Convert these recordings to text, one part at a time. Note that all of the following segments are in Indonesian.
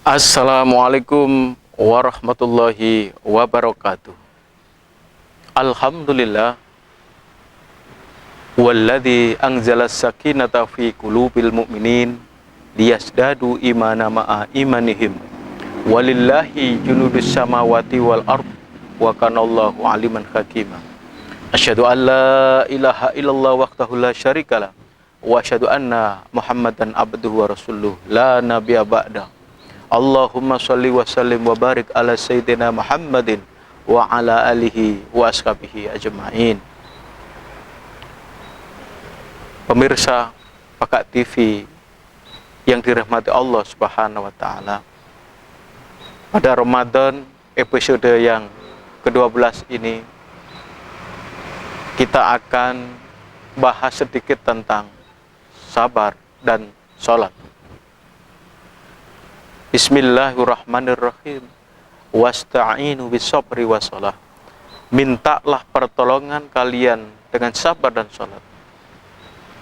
Assalamualaikum warahmatullahi wabarakatuh. Alhamdulillah walladzi anzala sakinata fi qulubil mu'minin liyasdadu imana ma'a imanihim walillahi junudus samawati wal ard wa kanallahu aliman hakima. Asyhadu an la ilaha illallah wahdahu la syarikalah wa asyhadu anna Muhammadan abduhu wa rasuluh la nabiyya ba'da. Allahumma sholli wa sallim wa barik ala sayyidina Muhammadin wa ala alihi wa ashabihi ajma'in. Pemirsa Pakak TV yang dirahmati Allah Subhanahu wa taala. Pada Ramadan episode yang ke-12 ini kita akan bahas sedikit tentang sabar dan sholat. Bismillahirrahmanirrahim. Wasta'inu bisabri wassalah. Mintalah pertolongan kalian dengan sabar dan sholat.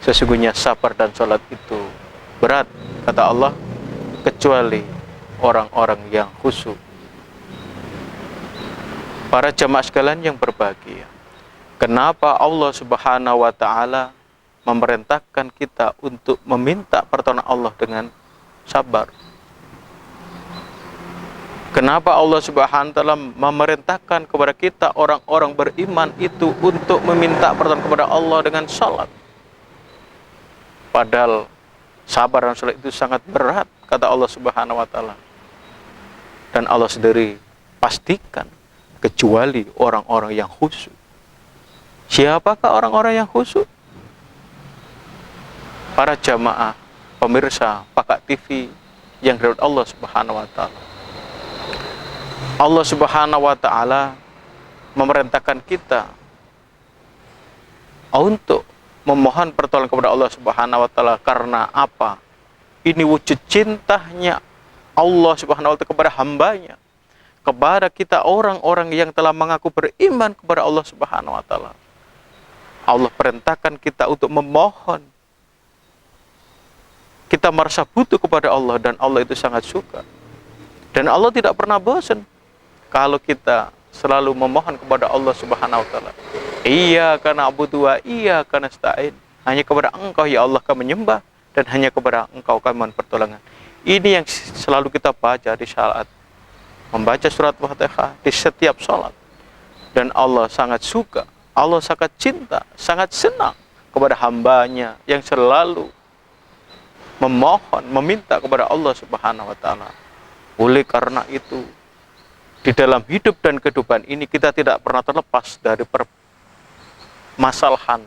Sesungguhnya sabar dan sholat itu berat, kata Allah, kecuali orang-orang yang khusyuk. Para jamaah sekalian yang berbahagia, kenapa Allah Subhanahu wa taala memerintahkan kita untuk meminta pertolongan Allah dengan sabar? Kenapa Allah Subhanahu wa taala memerintahkan kepada kita orang-orang beriman itu untuk meminta pertolongan kepada Allah dengan salat? Padahal sabar dan salat itu sangat berat, kata Allah Subhanahu wa taala. Dan Allah sendiri pastikan kecuali orang-orang yang khusyuk. Siapakah orang-orang yang khusyuk? Para jamaah pemirsa Pakak TV yang dirahmati Allah Subhanahu wa taala. Allah Subhanahu wa taala memerintahkan kita untuk memohon pertolongan kepada Allah Subhanahu wa taala karena apa? Ini wujud cintanya Allah Subhanahu wa taala kepada hambanya, kepada kita orang-orang yang telah mengaku beriman kepada Allah Subhanahu wa taala. Allah perintahkan kita untuk memohon. Kita merasa butuh kepada Allah dan Allah itu sangat suka. Dan Allah tidak pernah bosan kalau kita selalu memohon kepada Allah Subhanahu wa taala. Iyyaka na'budu wa iyyaka nasta'in. Hanya kepada Engkau ya Allah kami menyembah dan hanya kepada Engkau kami mohon pertolongan. Ini yang selalu kita baca di saat membaca surat Fatihah di setiap salat. Dan Allah sangat suka, Allah sangat cinta, sangat senang kepada hambanya yang selalu memohon, meminta kepada Allah Subhanahu wa taala. Oleh karena itu, di dalam hidup dan kehidupan ini kita tidak pernah terlepas dari permasalahan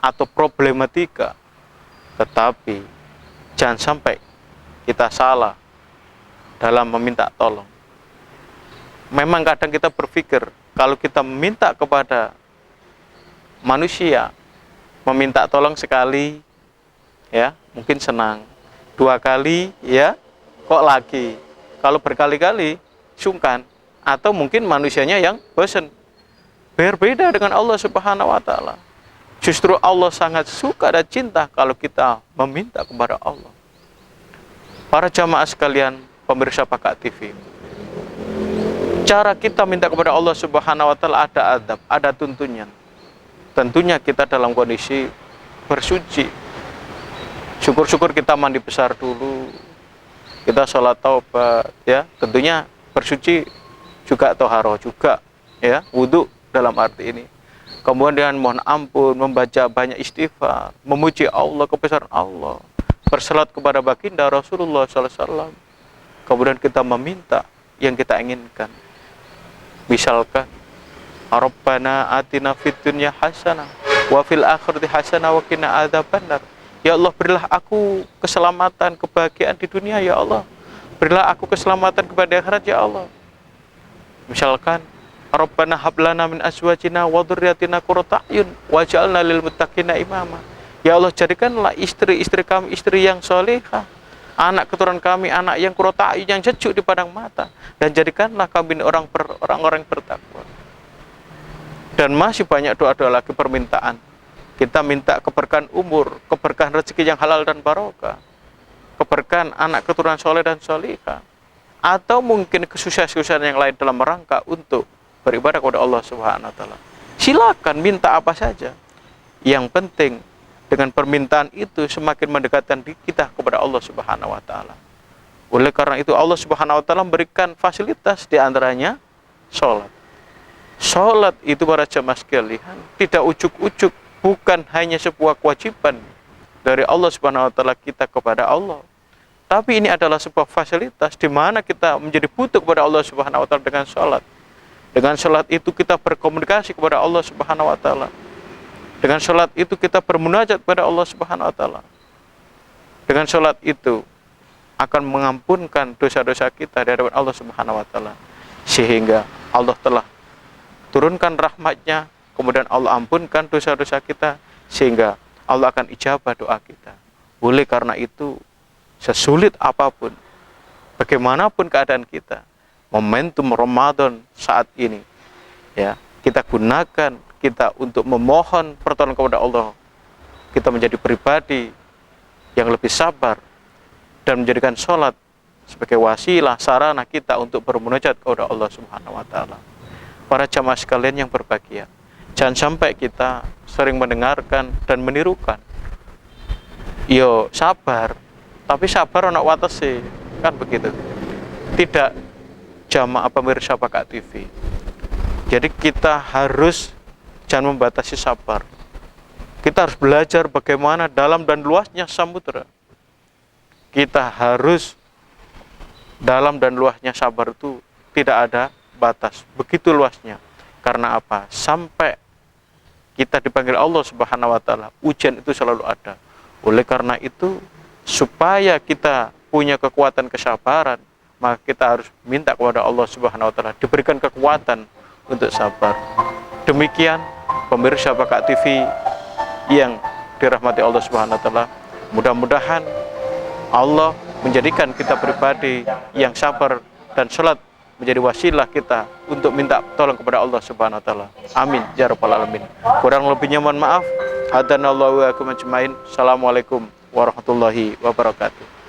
atau problematika. Tetapi jangan sampai kita salah dalam meminta tolong. Memang kadang kita berpikir kalau kita meminta kepada manusia, meminta tolong sekali, ya mungkin senang. 2 kali, ya kok lagi. Kalau berkali-kali, sungkan. Atau mungkin manusianya yang bosan. Berbeda dengan Allah Subhanahu wa taala. Justru Allah sangat suka dan cinta kalau kita meminta kepada Allah. Para jamaah sekalian, pemirsa Pakak TV. Cara kita minta kepada Allah Subhanahu wa taala ada adab, ada tuntunan. Tentunya kita dalam kondisi bersuci. Syukur-syukur kita mandi besar dulu. Kita sholat taubat, ya. Tentunya bersuci juga toharoh juga, ya, wudhu dalam arti ini. Kemudian mohon ampun, membaca banyak istighfar, memuji Allah, kebesaran Allah, bersalat kepada baginda Rasulullah SAW. Kemudian kita meminta yang kita inginkan. Misalkan, Rabbana atina fid dunya hasanah wa fil akhirati hasanah wa qina adzabannar. Ya Allah, berilah aku keselamatan, kebahagiaan di dunia, ya Allah. Berilah aku keselamatan kepada akhirat, ya Allah. Misalkan, Rabbana hablana min azwajina wa dzurriyyatina qurrata a'yun waj'alna lil muttaqina imama. Ya Allah, jadikanlah istri-istri kami istri yang salehah, anak keturunan kami anak yang qurrata a'yun, yang sejuk di pandang mata, dan jadikanlah kami orang-orang yang bertakwa. Dan masih banyak doa-doa lagi permintaan. Kita minta keberkahan umur, keberkahan rezeki yang halal dan barokah, keberkahan anak keturunan soleh dan solihah, atau mungkin kesusahan-kesusahan yang lain dalam rangka untuk beribadah kepada Allah Subhanahu wa taala, silakan minta apa saja. Yang penting dengan permintaan itu semakin mendekatkan diri kita kepada Allah Subhanahu wa taala. Oleh karena itu Allah Subhanahu wa taala memberikan fasilitas, di antaranya sholat. Sholat itu para jamaah sekalian tidak ujuk-ujuk, bukan hanya sebuah kewajiban dari Allah Subhanahu wa taala kita kepada Allah, tapi ini adalah sebuah fasilitas di mana kita menjadi butuh kepada Allah Subhanahu wa taala dengan sholat. Dengan sholat itu kita berkomunikasi kepada Allah Subhanahu wa taala. Dengan sholat itu kita bermunajat kepada Allah Subhanahu wa taala. Dengan sholat itu akan mengampunkan dosa-dosa kita di hadapan Allah Subhanahu wa taala. Sehingga Allah telah turunkan rahmat-Nya, kemudian Allah ampunkan dosa-dosa kita, sehingga Allah akan ijabah doa kita. Oleh karena itu, sesulit apapun, bagaimanapun keadaan kita, momentum Ramadan saat ini, ya, kita gunakan kita untuk memohon pertolongan kepada Allah. Kita menjadi pribadi yang lebih sabar dan menjadikan sholat sebagai wasilah, sarana kita untuk bermunajat kepada Allah Subhanahu wa taala. Para jamaah sekalian yang berbahagia, jangan sampai kita sering mendengarkan dan menirukan. Yo sabar, tapi sabar ana watese, kan begitu. Tidak jamaah pemirsa Pakak TV. Jadi kita harus jangan membatasi sabar. Kita harus belajar bagaimana dalam dan luasnya samudera. Kita harus dalam dan luasnya sabar itu tidak ada batas, begitu luasnya. Karena apa? Sampai kita dipanggil Allah Subhanahu wa taala, ujian itu selalu ada. Oleh karena itu, supaya kita punya kekuatan kesabaran, maka kita harus minta kepada Allah Subhanahu wa taala diberikan kekuatan untuk sabar. Demikian pemirsa Pakak TV yang dirahmati Allah Subhanahu wa taala, mudah-mudahan Allah menjadikan kita pribadi yang sabar dan sholat menjadi wasilah kita untuk minta tolong kepada Allah Subhanahu wa taala. Amin ya rabbal alamin. Kurang lebihnya mohon maaf. Hadanallahu wa iyyakum ajmain. Assalamualaikum warahmatullahi wabarakatuh.